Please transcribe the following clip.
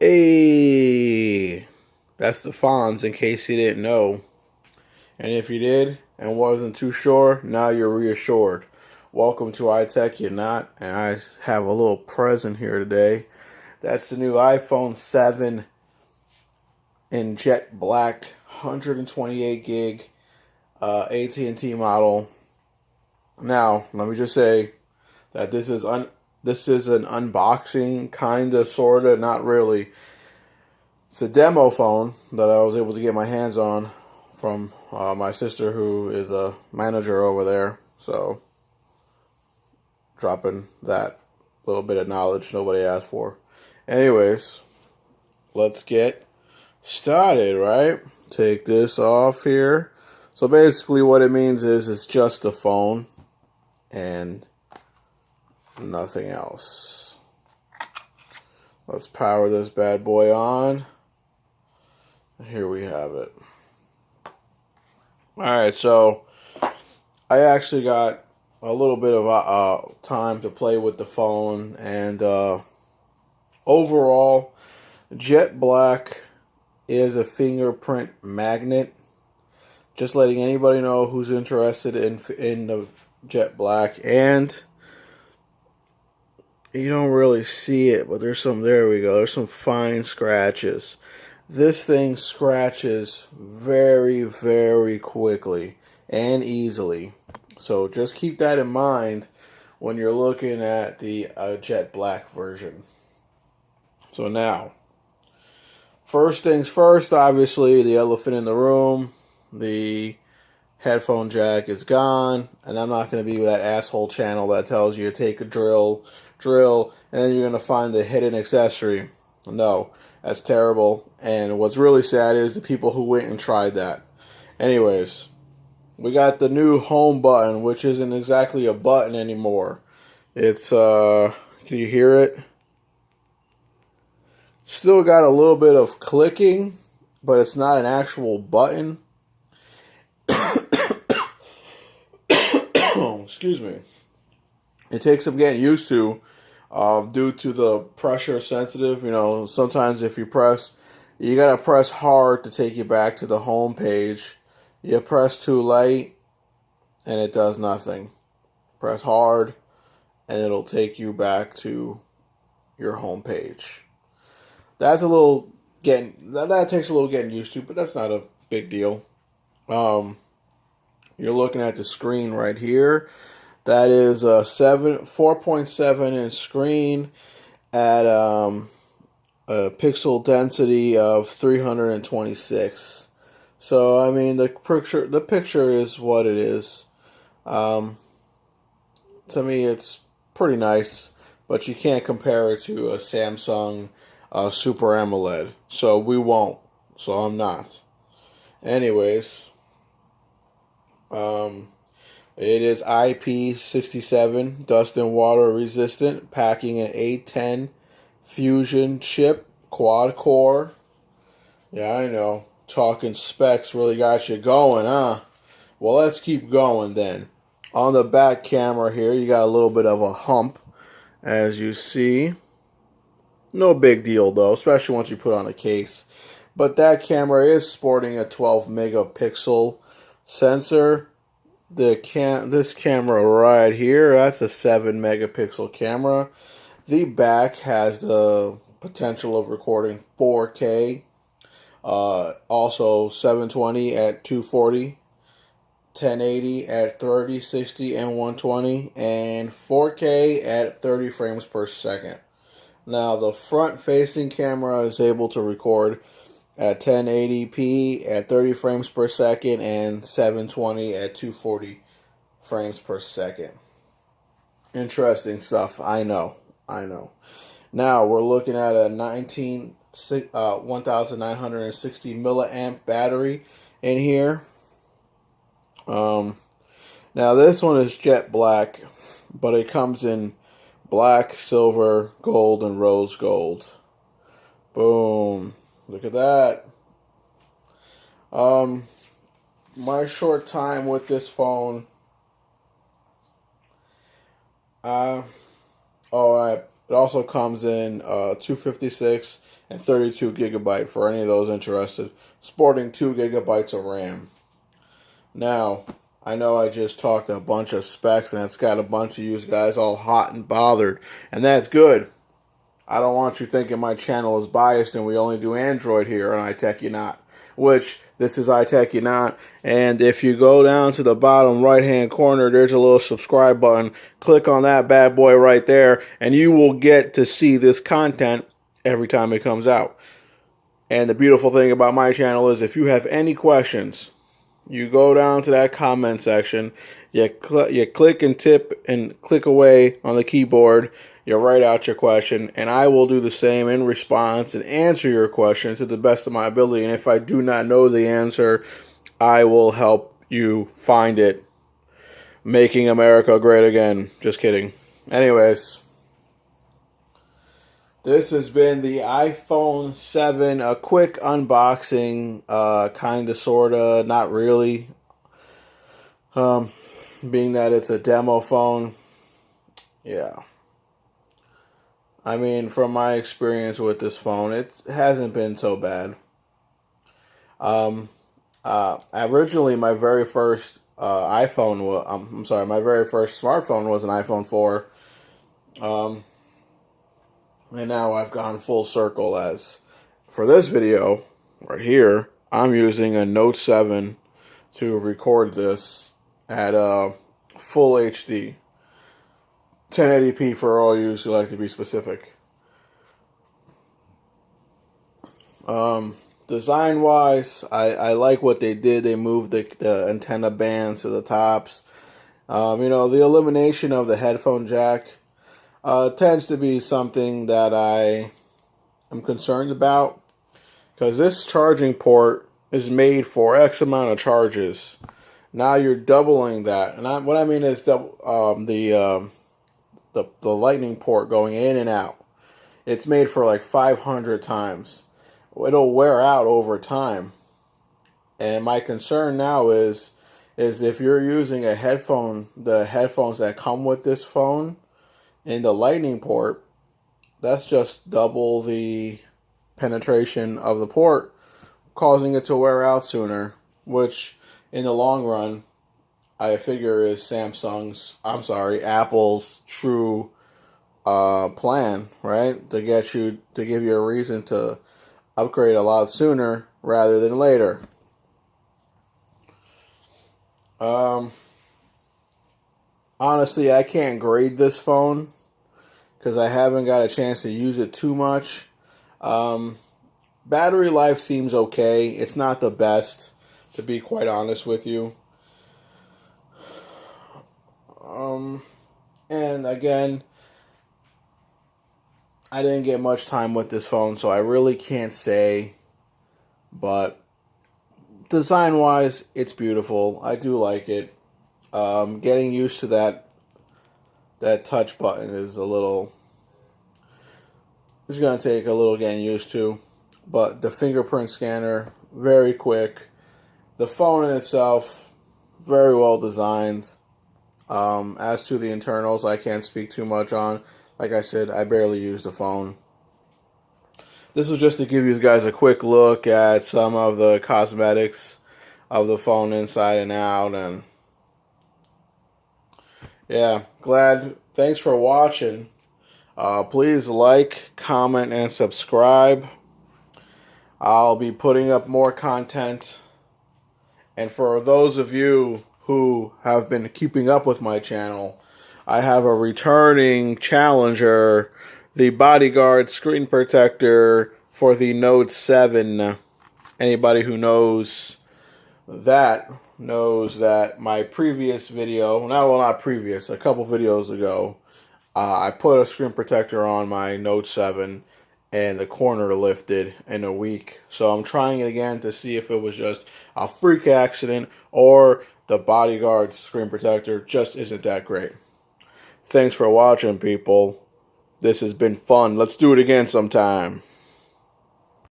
Hey, that's the Fonz in case you didn't know. And if you did and wasn't too sure, now you're reassured. Welcome to iTech, you're not, and I have a little present here today. That's the new iPhone 7 in jet black, 128 gig AT&T model. Now, let me just say that this is an unboxing, kinda, sorta, not really. It's a demo phone that I was able to get my hands on from my sister, who is a manager over there. So, dropping that little bit of knowledge nobody asked for. Anyways, let's get started, right? Take this off here. So basically what it means is it's just a phone and nothing else. Let's power this bad boy on. Here we have it. Alright, so I actually got a little bit of time to play with the phone, and overall, jet black is a fingerprint magnet. Just letting anybody know who's interested in the jet black. And you don't really see it, but there we go, there's some fine scratches. This thing scratches very, very quickly and easily. So just keep that in mind when you're looking at the jet black version. So now, first things first, obviously the elephant in the room, the headphone jack is gone, and I'm not going to be that asshole channel that tells you to take a drill, and then you're going to find the hidden accessory. No, that's terrible. And what's really sad is the people who went and tried that. Anyways, we got the new home button, which isn't exactly a button anymore. It's, can you hear it? Still got a little bit of clicking, but it's not an actual button. Excuse me. It takes some getting used to due to the pressure sensitive. You know, sometimes if you press, you got to press hard to take you back to the home page. You press too light and it does nothing. Press hard and it'll take you back to your home page. That's a little that takes a little getting used to, but that's not a big deal. You're looking at the screen right here. That is a 4.7 inch screen at a pixel density of 326. So I mean the picture is what it is. To me, it's pretty nice, but you can't compare it to a Samsung Super AMOLED. So we won't. So I'm not. Anyways, it is IP67 dust and water resistant, packing an A10 Fusion chip, quad core. Yeah, I know. Talking specs really got you going, huh? Well, let's keep going then. On the back camera here, you got a little bit of a hump, as you see. No big deal though, especially once you put on a case. But that camera is sporting a 12 megapixel sensor. This camera right here, that's a 7 megapixel camera. The back has the potential of recording 4K. Also 720 at 240, 1080 at 30, 60, and 120, and 4K at 30 frames per second. Now the front-facing camera is able to record at 1080p at 30 frames per second and 720 at 240 frames per second. Interesting stuff, I know. Now we're looking at a 1960 milliamp battery in here. Now this one is jet black, but it comes in black, silver, gold, and rose gold. Boom. Look at that. My short time with this phone. It also comes in 256 and 32 gigabyte for any of those interested, sporting 2 gigabytes of RAM. Now, I know I just talked a bunch of specs, and it's got a bunch of you guys all hot and bothered, and that's good. I don't want you thinking my channel is biased and we only do Android here on iTech You Not, which this is iTech You Not. And if you go down to the bottom right hand corner, there's a little subscribe button. Click on that bad boy right there, and you will get to see this content every time it comes out. And the beautiful thing about my channel is if you have any questions, you go down to that comment section, you click and tip and click away on the keyboard, you write out your question, and I will do the same in response and answer your question to the best of my ability. And if I do not know the answer, I will help you find it. Making America great again. Just kidding. Anyways, this has been the iPhone 7, a quick unboxing, kinda, sorta, not really, being that it's a demo phone. Yeah. I mean, from my experience with this phone, it hasn't been so bad. Originally, my very first my very first smartphone was an iPhone 4. And now I've gone full circle, as for this video right here, I'm using a Note 7 to record this at full HD. 1080p for all you who like to be specific. Design wise, I like what they did. They moved the antenna bands to the tops. You know, the elimination of the headphone jack tends to be something that I am concerned about, because this charging port is made for X amount of charges. Now you're doubling that, and what I mean is the lightning port going in and out. It's made for like 500 times. It'll wear out over time. And my concern now is if you're using a headphone, the headphones that come with this phone in the lightning port, that's just double the penetration of the port, causing it to wear out sooner, which in the long run, I figure is Apple's true plan, right? To give you a reason to upgrade a lot sooner rather than later. Honestly, I can't grade this phone because I haven't got a chance to use it too much. Battery life seems okay. It's not the best, to be quite honest with you. And again, I didn't get much time with this phone, so I really can't say. But design-wise, it's beautiful. I do like it. Getting used to that touch button is going to take a little getting used to. But the fingerprint scanner, very quick. The phone in itself, very well designed. As to the internals, I can't speak too much on. Like I said, I barely use the phone. This was just to give you guys a quick look at some of the cosmetics of the phone inside and out. And yeah, thanks for watching. Please like, comment, and subscribe. I'll be putting up more content. And for those of you who have been keeping up with my channel, I have a returning challenger, the Bodyguard screen protector for the Note 7. Anybody who knows that my previous video, not previous, a couple videos ago, I put a screen protector on my Note 7 and the corner lifted in a week. So I'm trying it again to see if it was just a freak accident or the Bodyguard screen protector just isn't that great. Thanks for watching, people. This has been fun. Let's do it again sometime.